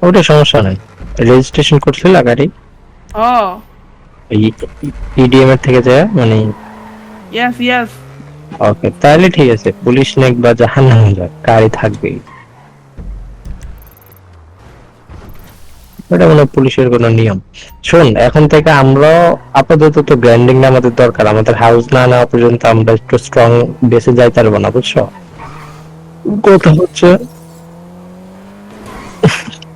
ওটা সমস্যা নাই। রেজিস্ট্রেশন করছিল গাড়ি ও ইডিএম এর থেকে যায় মানে। Yes yes. ওকে তাহলে ঠিক আছে, পুলিশ নেক বা জাহান্নাম যাক, গাড়ি থাকবেই। এটা মানে পুলিশের কোনো নিয়ম। শোন, এখন থেকে আমরা আপাতত তো ব্র্যান্ডিং আমাদের দরকার, আমাদের হাউস না নেওয়া পর্যন্ত আমরা একটু স্ট্রং বেসে যাই পারবো না, বুঝছো? কথা হচ্ছে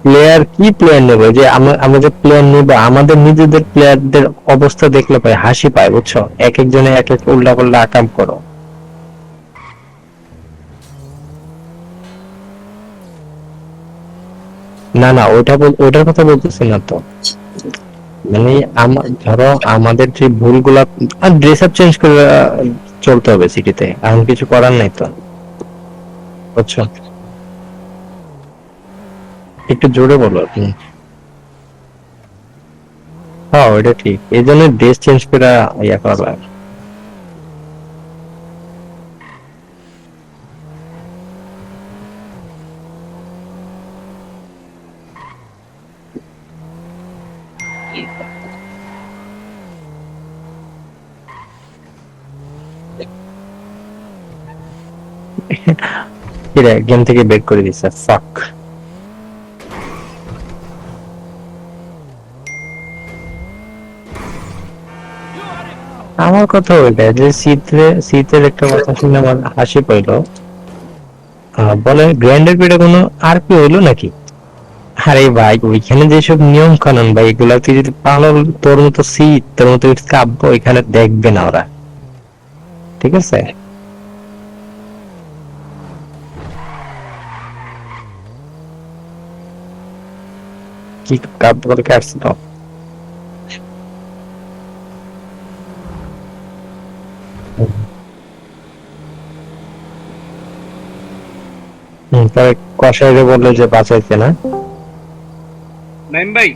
প্লেয়ার কি প্লেয়ার নেবো, যে আমরা যে প্লেয়ার নেবো আমাদের নিজেদের প্লেয়ারদের অবস্থা দেখলে পাই হাসি পায়, বুঝছো? এক একজনে এক এক উল্টা পাল্টা আকাম করো। না না, ওইটার কথা বলতেছি না তো। মানে ধরো আমাদের যে ভুলগুলা, আর ড্রেস আপ চেঞ্জ করে চলতে হবে সিটিতে, এখন কিছু করার নাই তো, বুঝছো? একটু জোরে বলো আপনি। হ্যাঁ ওইটা ঠিক, এই জন্য ড্রেস চেঞ্জ করে ইয়া করা লাগে। গেম থেকে বের করে দিচ্ছে, ফাক। আমার কথা ওইটা যে শীতের একটা কথা শুনে আমার হাসি পাইলো। বলে গ্র্যান্ডের পেটে কোনো আরপি হইলো নাকি? আরে ভাই, ওইখানে যেসব নিয়ম কানুন ভাই, এগুলা তুই যদি পালন, তোর মতো শীত, তোর মতো কাব্য এখানে দেখবে না ওরা, ঠিক আছে? কি কাব্য করে আসছিল? তবে কসাইরে বললো যে বাঁচাইছে না। নাইম ভাই,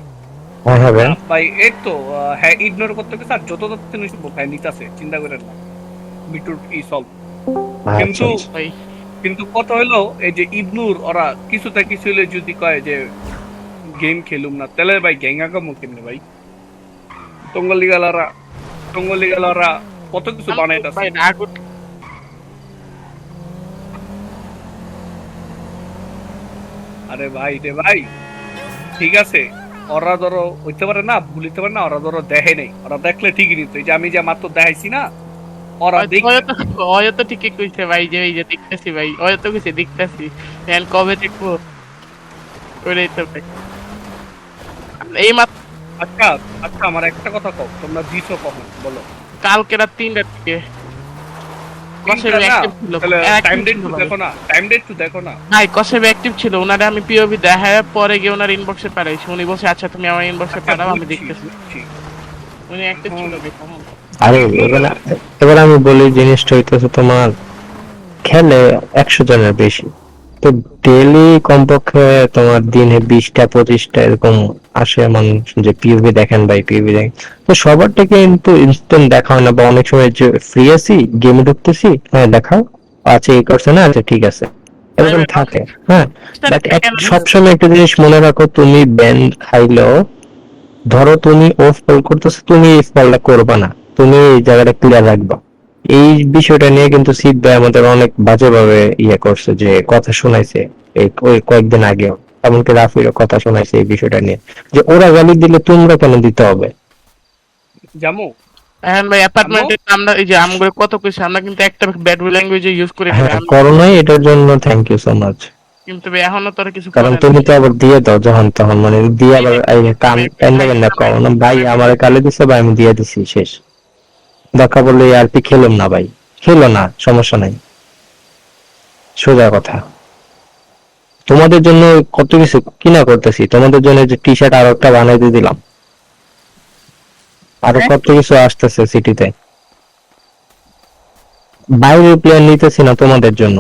হ্যাঁ হ্যাঁ ভাই। ভাই এই তো হ্যাঁ ইগনোর করতে গেছে, আর যত তথ্য নিশ্চিত ভাই নিতাছে, চিন্তা করেন না, বিটুর ই সলভ। আচ্ছা কিন্তু আচ্ছা। ভাই কিন্তু কত হইলো এই যে ইবনুর ওরা কিছুটা কিছু হইলে যদি কয় যে গেম খেলুম না, তাহলে ভাই গ্যাঙ্গা কামো কেমনে ভাই? টঙ্গলিগালারা টঙ্গলিগালারা কত কিছু বানাইতাছে। ভাই না করতে আরে ভাই রে ভাই, ঠিক আছে, ওরা ধরো হইতে পারে না, ভুলিতে পারে না, ওরা ধরো দেখে নেই, ওরা দেখলে ঠিকই নিত। এই যে আমি যে মাত্র দেখাইছি না, ওরা দেখ। হয়তো ঠিকই কইছে ভাই, যে এই যে দেখতেছি ভাই, হয়তো কইছে দেখতেছি, এখন কবে দেখবো ওইটাই তো ভাই। এই মাত্র আচ্ছা আচ্ছা, আমার একটা কথা কও, তোমরা দিছো কখন বলো? কালকে রাত 3টার দিকে কসেবে তিনটা না, অ্যাক্টিভ ছিল, তাহলে টাইম অ্যাক্টিভ ডেট ছিল তো ভাই। দেখো না, টাইম ডেট তো দেখো না। ভাই কসেবে অ্যাক্টিভ ছিল, ওনারে আমি পিওভি দেখায় পরে গিয়ে ওনার ইনবক্সে পাঠাইছি, উনি বলছে আচ্ছা তুমি আমার ইনবক্সে আচ্ছা পাঠাও আমি বুঝছি দেখতেছি। বুঝছি। উনি অ্যাক্টিভ এখন ছিল ভাই তখন। আরে ইগনোর, এবার আমি বলি জিনিসটা হইতেছে তোমার, খেলে 100 জনের বেশি, তো ডেইলি কমপক্ষে তোমার দিনে 20টা 25টা এরকম আসে মানুষ যে পিউবি দেখেন ভাই, পিউবি দেখেন। তো সবারটা কিন্তু ইনস্ট্যান্ট দেখা হয় না, বা অনেক সময় যে ফ্রি আছি গেমে ঢুকতেছি, হ্যাঁ দেখাও, আচ্ছা এই করছে না, আচ্ছা ঠিক আছে, ভাই এরকম ভাই থাকে। হ্যাঁ, বাট কেন সবসময় একটা জিনিস মনে রাখো, তুমি ব্যান খাইলেও, ধরো তুমি অফ কল করতেছো, তুমি এই কলটা করবা না, তুমি এই জায়গাটা ক্লিয়ার রাখবা। এই বিষয়টা নিয়ে কিন্তু সিদ ভাই আমাদের অনেক বাজেভাবে ইয়ে করছে, যে কথা শোনাইছে এই ওই কয়েকদিন আগেও, এমনকি রাফিরও কথা শোনাইছে এই বিষয়টা নিয়ে, যে ওরা গালি দিলে তোমরা কেন দিতে হবে। জামু এখন ভাই আম্মু, অ্যাপার্টমেন্টে আমরা এই যে আমগুলো কত কইছে, আমরা কিন্তু একটা ব্যাড ল্যাঙ্গুয়েজ ইউজ করি না ভাই, হ্যাঁ আমি করো নাই, এটার জন্য থ্যাংক ইউ সো মাচ। কিন্তু ভাই এখনো তোরা কিছু কারণ করে না। তুমি তো আবার দিয়ে দাও যখন তখন, মানে দিয়ে এই আবার ভাই, এই কান ভাই, কান্দা ভাই, কান্দা ভাই, কও না ভাই, আমার গালি দিছে ভাই, আমি দিয়ে দিছি, শেষ। দরকার বললে আর পি খেলুম না ভাই, খেলো না, সমস্যা নাই, সোজা কথা। তোমাদের জন্য কত কিছু কিনা করতেছি, তোমাদের জন্য যে টি শার্ট আরো একটা বানাইতে দিলাম, আরো হ্যাঁ? কত কিছু আসতেছে সিটিতে। বাইরের প্লেয়ার নিতেছি না তোমাদের জন্য,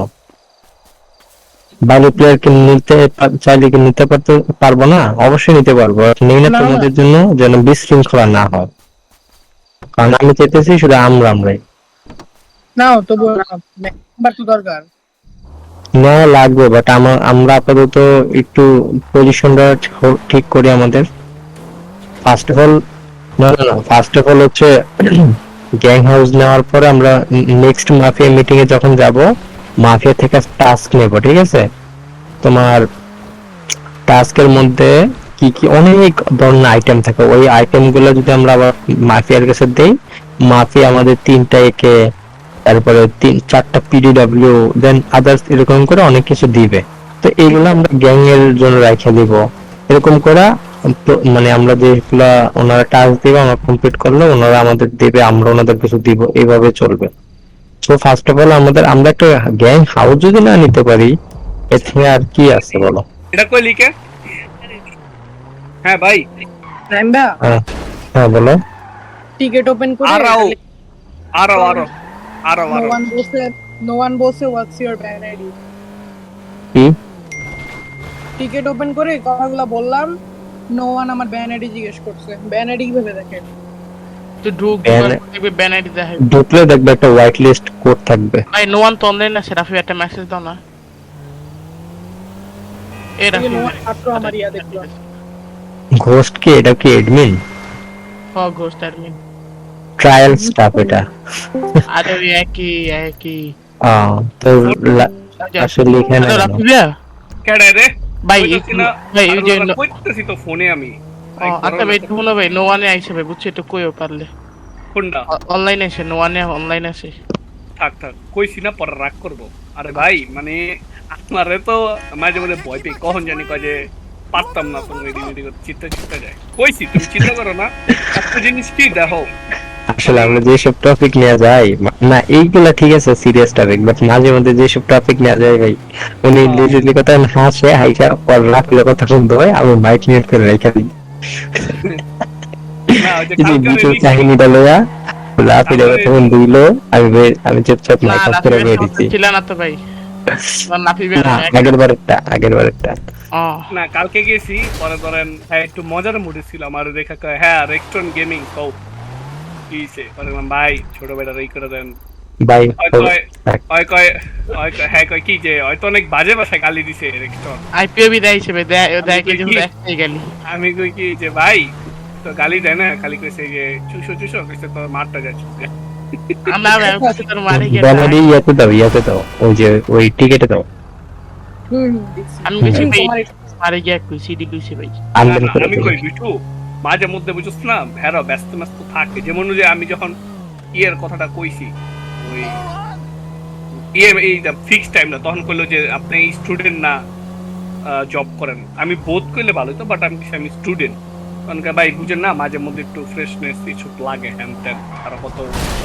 বাইরের প্লেয়ার কি নিতে চাইলে কি নিতে পারবো না? অবশ্যই নিতে পারবো, নেই না না তোমাদের জন্য, যেন বিশৃঙ্খলা না হয়। কারণ আমি চাইতেছি শুধু আমরাই। নাও তবু নাও, মেম্বার তো দরকার। নেওয়া লাগবে, বাট আমরা আপাতত একটু পজিশনটা ঠিক করি আমাদের। First of all first of all হচ্ছে গ্যাং হাউস নেওয়ার পরে আমরা নেক্সট মাফিয়া মিটিং এ যখন যাব, মাফিয়া থেকে টাস্ক নেব, ঠিক আছে? তোমার টাস্কের মধ্যে কি কি অনেক ধরনের আইটেম থাকে, ওই আইটেম গুলো যদি আমরা আবার মাফিয়ার কাছে দেই, মাফিয়া আমাদের 3টা একে, তারপরে 4টা পিডিডব্লিউ, দেন আদার্স, এরকম করে অনেক কিছু দিবে। তো এইগুলো আমরা গ্যাং এর জন্য রেখে দিব, এরকম করে মানে আমরা যেগুলা ওনারা টাস্ক দিবে, আমরা কমপ্লিট করলে ওনারা আমাদের দেবে, আমরা ওনাদের কিছু দিব, এইভাবে চলবে। সো ফার্স্ট অফ অল আমরা একটা গ্যাং হাউস যদি না নিতে পারি, এর থেকে আর কি আছে বলো? এটা কই লিখে? হ্যাঁ ভাই, রাইমবা হ্যাঁ হ্যাঁ বলো। টিকেট ওপেন করে আরো no one বসে what's your ban ID কি টিকেট ওপেন করে কথাগুলো বললাম, নো ওয়ান আমার ব্যান আইডি জিজ্ঞেস করছে, ব্যান আইডি কিভাবে দেখেন? তো ঢুক Ban- দেখবি ব্যান আইডি দেখাই। ঢুকলে দেখবে একটা হোয়াইট লিস্ট কোড থাকবে। ভাই নো ওয়ান তো অনলাইন আছে, রাফি একটা মেসেজ দাও না। এ রাফি no one মাত্র আমার ইয়া দেখলো। ঘোস্ট কি? এটা কি admin? Ghost admin. Trial staff এটা। আরে ওই একই তো আসলে এখানে আরে রাফি ভাইয়া, কেডা রে ভাই কইতাছি না, ভাই ওই যে কইতাছি তো ফোনে আমি। আচ্ছা ভাই তুমি না ভাই নো ওয়ানে আইছে ভাই, বুঝছো একটু কইও পারলে। কোনটা? অনলাইনে আছে, নো ওয়ানে অনলাইন আছে। থাক কইছি না, পরে রাগ করবো। আরে ভাই মানে আমারে তো মাঝে মাঝে ভয় পেয়ে কখন জানি কয় যে পারতাম না, তুমি রেডি চিন্তা যায়। কইছি তুমি চিন্তা করো না, একটা জিনিস কি দেখো, আসলে আমরা যেসব টপিক নিয়ে যাই, না এইগুলা ঠিক আছে সিরিয়াস টপিক, বাট মাঝে মধ্যে যেসব টপিক নিয়ে যাই ভাই, উনি লিটারালি কথা হাসে হাইসা পর রাখলে কথা শুনতে হয়, আমি মাইক মিউট করে রেখে দিই। না ওই যে কিন্তু কালকে বিষয় কাহিনীটা লইয়া লাফিলে তখন দিল, আমি চুপচাপ না মাইক অফ রাফি করে ভাই বেরিয়ে দিচ্ছি। ছিল না তো ভাই, রাফি ভাই না, আগের বারেরটা না কালকে গেছি, পরে ধরেন হ্যাঁ একটু মজার মুডে ছিল, আমার দেখা কয় হ্যাঁ রেস্টুরেন্ট গেমিং কও কিছে, পরে বললাম ভাই ছোট বেটা এই করে দেন। ভাই হ্যাঁ কয় কি যে হয়তো অনেক বাজে ভাষায় গালি দিছে রেস্টুরেন্ট। আইপিও বি দেয় হিসেবে দেখে যে দেখতে গেলি। আমি কই কি যে ভাই তো গালি দেয় না, খালি কইছে যে চুষো কইছে তোর মারটা যাচ্ছে। আমরা কাছে তোর মারে গেল। ব্যানারি ইয়াতে দাও, ওই যে ওই টিকেটে দাও। দেখছি। আমি কিছু ভাই মারে গিয়ে কই সিডি কইছি ভাই। আনবেন করে আমি দিও। কই বিটু মাঝে মধ্যে বুঝছ না ভেড়া ব্যস্ত থাকে, যেমন যে আমি যখন ইয়ের কথাটা কইছি ওই এই ফিক্স টাইম না, তখন কইলো যে আপনি স্টুডেন্ট না জব করেন। আমি বোধ করলে ভালো তো, বাট আমি স্টুডেন্ট। কারণ ভাই বুঝেন না মাঝে মধ্যে একটু ফ্রেশনেস কিছু লাগে, হ্যান ত্যান আর কত।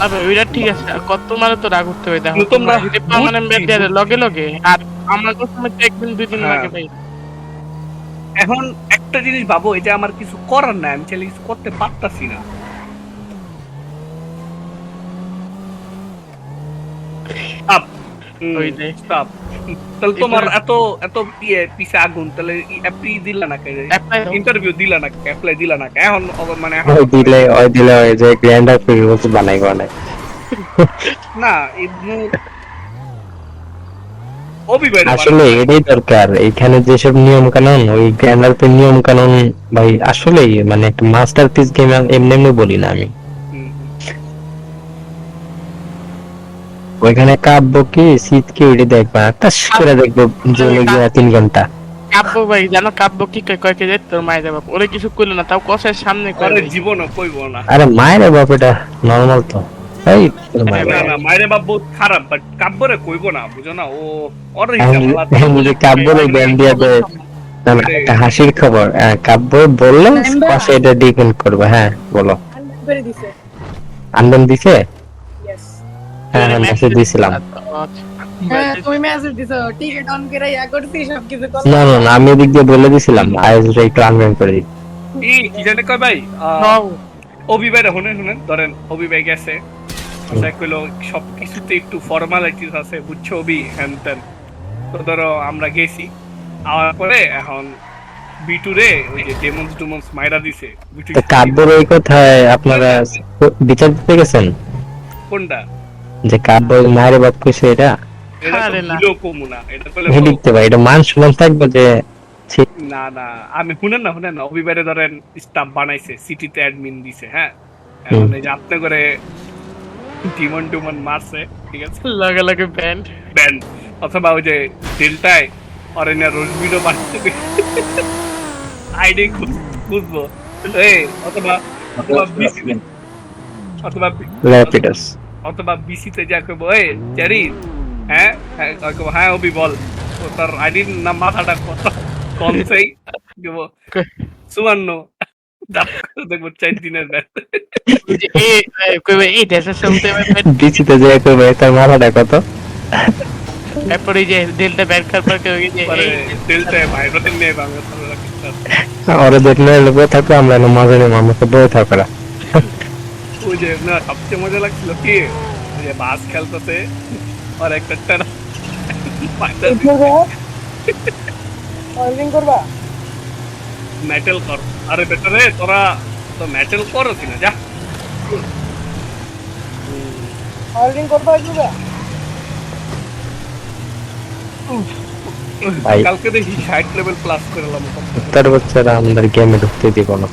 আবে ওইটা ঠিক আছে, কত মানে তো রাগ করতে হবে দেখো। তোমরা পার্মানেন্ট ব্যাড দেয় লগে আর আমার কাছে একদিন দুই দিন লাগে ভাই। এখন একটা জিনিস ভাবো, এটা আমার কিছু করার নাই, আমি চাইলে কিছু করতে পারতাছি না। ওই যে Stop. তাহলে তোমার এত পিছে আগুন, তাহলে অ্যাপ্লাই দিলা না কে? ইন্টারভিউ দিলা না, অ্যাপ্লাই দিলা না কে? এখন মানে ওই দিলে ওই যে গ্র্যান্ডার ফিউজ বানাই না ইবনু অবিবাহিত আসলে এটাই দরকার। এখানে যেসব নিয়ম কানুন, ওই গ্র্যান্ডার নিয়ম কানুন ভাই, আসলেই মানে একটা মাস্টারপিস গেম এমনি বলি না আমি। ওইখানে কাব্য কি শীত কি এটা দেখবা, টাস করে দেখবো জমে গিয়ে 3 ঘন্টা। কাব্য ভাই জানো কাব্য কি কয় কে যে তোর মায়ের বাপ ওরে কিছু কইলো না, তাও কষের সামনে করে করে জীবনও কইবো না। আরে মায়ের বাপ, এটা নরমাল তো। এই না না মায়ের বাপ বহুত খারাপ, বাট কাব্যরে কইবো না, বুঝো না ও ওর হিসাব কাব্যর ব্যান দিয়া দেয়। না না, একটা হাসির খবর, কাব্য বললে পাশে এটা ডিপেন্ড করবে। হ্যাঁ বলো। করে দিছে। আনবেন দিছে? ইয়েস। হ্যাঁ মেসেজ দিছিলাম। হ্যাঁ তুমি মেসেজ দিছো, টিকেট অন করে ইয়া করছি সব কিছু করলাম। না না আমি এদিক দিয়ে বলে দিছিলাম আইএসটা একটু আনবেন করে দিই। কি জানে কয় ভাই অবিবাহিত শুনেন ধরেন অবিবাহিত গেছে, কইলো সব কিছুতে একটু ফর্মালিটিস আছে বুঝছো অবি হ্যান ত্যান। তো ধরো আমরা গেছি, আওয়ার পরে এখন বিটুরে ওই যে ডেমন্স মাইরা দিছে। তো কাব্যর এই কথায় আপনারা বিচার দিতে গেছেন? কোনটা? যে কাব্য মায়ের বাপ কইছে এটা? এটা তো আরে না। ভুলেও কমু না, এটা করলে এই তো লিখতে ভাই এটা মান সম্মান থাকবে যে ছি, না না। আমি শুনেন না অভিবারে ধরেন স্টাফ বানাইছে, সিটিতে অ্যাডমিন দিছে, হ্যাঁ এখন এই যে আপনি করে টিমন টুমন মারছে, ঠিক আছে, লগে লগে ব্যান্ড। ব্যান্ড, অথবা ওই যে ডেল্টায় অরেনিয়া রোজবিডো মারছে, আইডি খুঁজবো, এই অথবা অথবা বিসি অথবা র্যাপিডাস অথবা বিসিতে যা কইবো, এই চ্যারি, হ্যাঁ হ্যাঁ কইবো, হ্যাঁ অভি বল, তো তার আইডির নাম মাথাটা কত কনসেই দেবো 54, দেখবো 4 দিনের ব্যাট। কইবে এই দেশের সাথে বিচিতে যে করবে তার মাথাটা কত তারপরে যে ডেল্টা ব্যান্ড খাবার কেউ যে পরে ডেল্টায় ভাইব্রেশন নিয়ে বাংলা সারা ওরা দেখলে লোক থাকবে আমরা এনে মজা নেই আমাকে বয়ে থাকবে না। ওই যে না সবচেয়ে মজা লাগছিল কি, ওই যে বাস খেলতেছে আর একটা টানা অয়েলিং করবা মেটাল কর, আরে বেটারে তোরা তো মেটাল করো কিনা যা। অয়েলিং করবা এগুলো ভাই। কালকে দেখি 60 লেভেল প্লাস করলাম। তার বাচ্চারা আমাদের গেমে ঢুকতে দিব না।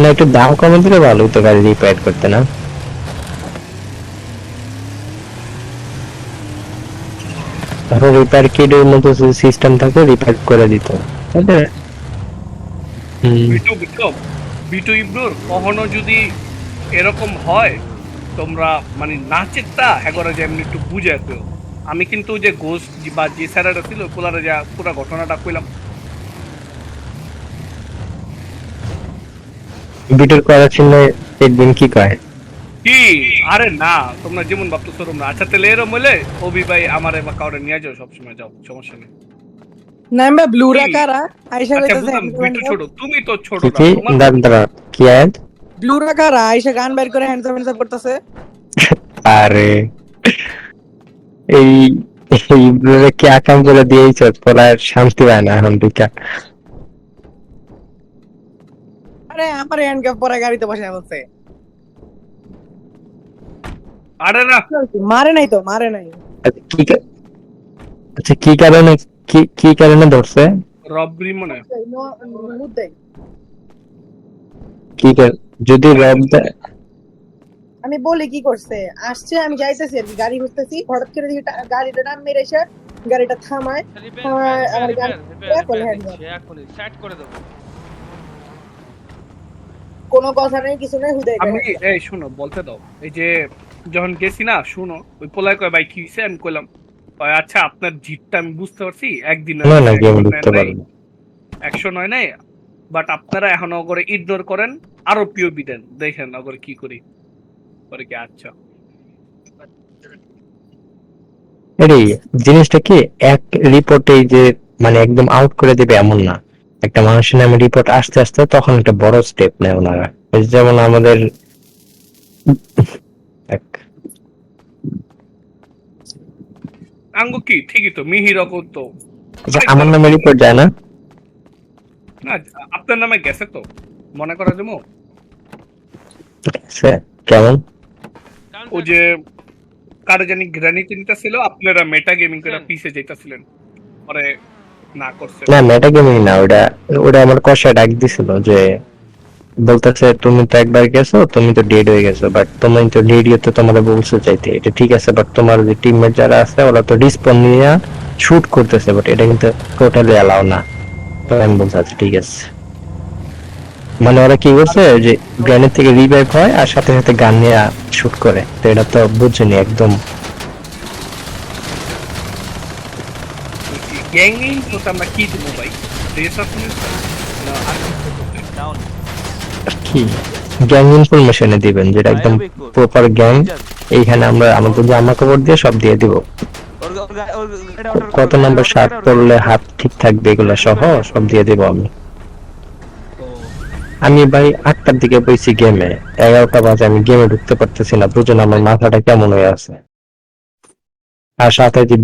না একটু দাম কমে দিলে ভালো হতো গাড়ি রিপেয়ার করতে না। ধরো রিপেয়ার কিটের মতো সিস্টেম থাকে রিপেয়ার করে দিত। বিটু বিক্রম, বিটু ইবনুর কখনো যদি এরকম হয় তোমরা মানে নাচেরটা এগারো যে এমনি একটু বুঝে কেউ, আমি কিন্তু যে ঘোষ বা যে স্যারেরা ছিল পোলারে যা পুরো ঘটনাটা কইলাম। বিটের করা ছিল একদিন কি কয় কি আরে না তোমরা যেমন ভাবতেছো তোমরা, আচ্ছা তাহলে এরম হলে অভি ভাই আমারে বা কাউরে নিয়ে যাও, সবসময় যাও, সমস্যা নেই। নামবে ব্লু রাকারা আইসা আচ্ছা কইতাছে বুঝলাম বিটু ছোট, তুমি তো ছোট না, কি তোমার দাম দাঁড়া কি আয়াত ব্লু রাকারা আইসা গান বের করে হ্যান্ডসাম করতেছে। আরে এই এইগুলো কি আকাম করে দিয়েছ তোরা শান্তি পায় না এখন দিকা। আরে আমার হ্যান্ডকাপ পরে গাড়িতে বসে বলছে আরে না মারে নাই তো মারে নাই আচ্ছা কি কারণে কি কারণে ধরছে রবরি মনে হয়। যদি রব আমি বলি কি করছে, আসছে আমি যাইতেছি আর কি, গাড়ি ঘুরতেছি, হঠাৎ করে দিকে গাড়িটা নাম মেরে এসে গাড়িটা থামায়, আমার গাড়ি সেট করে দেবো। কোনো কথা নেই কিছু নেই হুদাই আমি এই শুনো বলতে দাও, এই যে যখন গেছি না শুনো, ওই পোলায় কয় ভাই কি হইছে, আমি কইলাম কয় আচ্ছা আপনার জিতটা আমি বুঝতে পারছি, একদিন না না গেম ঢুকতে পারবো 109 নাই, বাট আপনারা এখনো করে ইগনোর করেন, আরো পিওবি দেন, দেখেন আগরে কি করি পরে কি। আচ্ছা আরে জিনিসটা কি এক রিপোর্টে যে মানে একদম আউট করে দিবে এমন না, একটা মানুষের নামে রিপোর্ট আসতে আসতে তখন একটা বড় স্টেপ নেয় ওনারা। যেমন আমাদের আঙ্গু কি ঠিকই তো মিহির তো আমার নামে রিপোর্ট যায় না, না আপনার নামে গেছে তো মনে করা যাবো। কেমন ও যে কারে জানি গ্রানি চিন্তা ছিল, আপনারা মেটা গেমিং করে পিছে যাইতাছিলেন, পরে না করছে। না মেটা গেমিং না, ওটা আমার কষায় ডাক দিছিল যে বলতেছে তুমি তো একবার গেছো, তুমি তো ডেড হয়ে গেছো, বাট তুমি তো রেডিও তো তোমার বলছো চাইতে, এটা ঠিক আছে, বাট তোমার যে টিমমেট যারা আছে ওরা তো রিসপন্স নিয়ে শুট করতেছে, বাট এটা কিন্তু টোটালি অ্যালাউ না। তো আমি বলছি আচ্ছা ঠিক আছে, মানে ওরা কি করছে যে গ্রেনেড থেকে রিভাইভ হয় আর সাথে সাথে গান নিয়ে শুট করে, তো এটা তো বুঝছেনি একদম। গ্যাংিং তো আমরা কি দেবো ভাই, ড্রেস আপনি না ডাউন কি গ্যাং ইনফরমেশনে দিবেন যেটা একদম প্রপার গ্যাং, এইখানে আমরা আমাদের জামা কাপড় দিয়ে সব দিয়ে দিব, কত নাম্বার শার্ট পরলে হাত ঠিক থাকবে এগুলো সহ সব দিয়ে দিব আমি ভাই 8টার দিকে বইছি গেমে, 11টা বাজে আমি গেমে ঢুকতে পারতেছি না, বুঝুন আমার মাথাটা কেমন হয়ে আছে। আর সাথে যে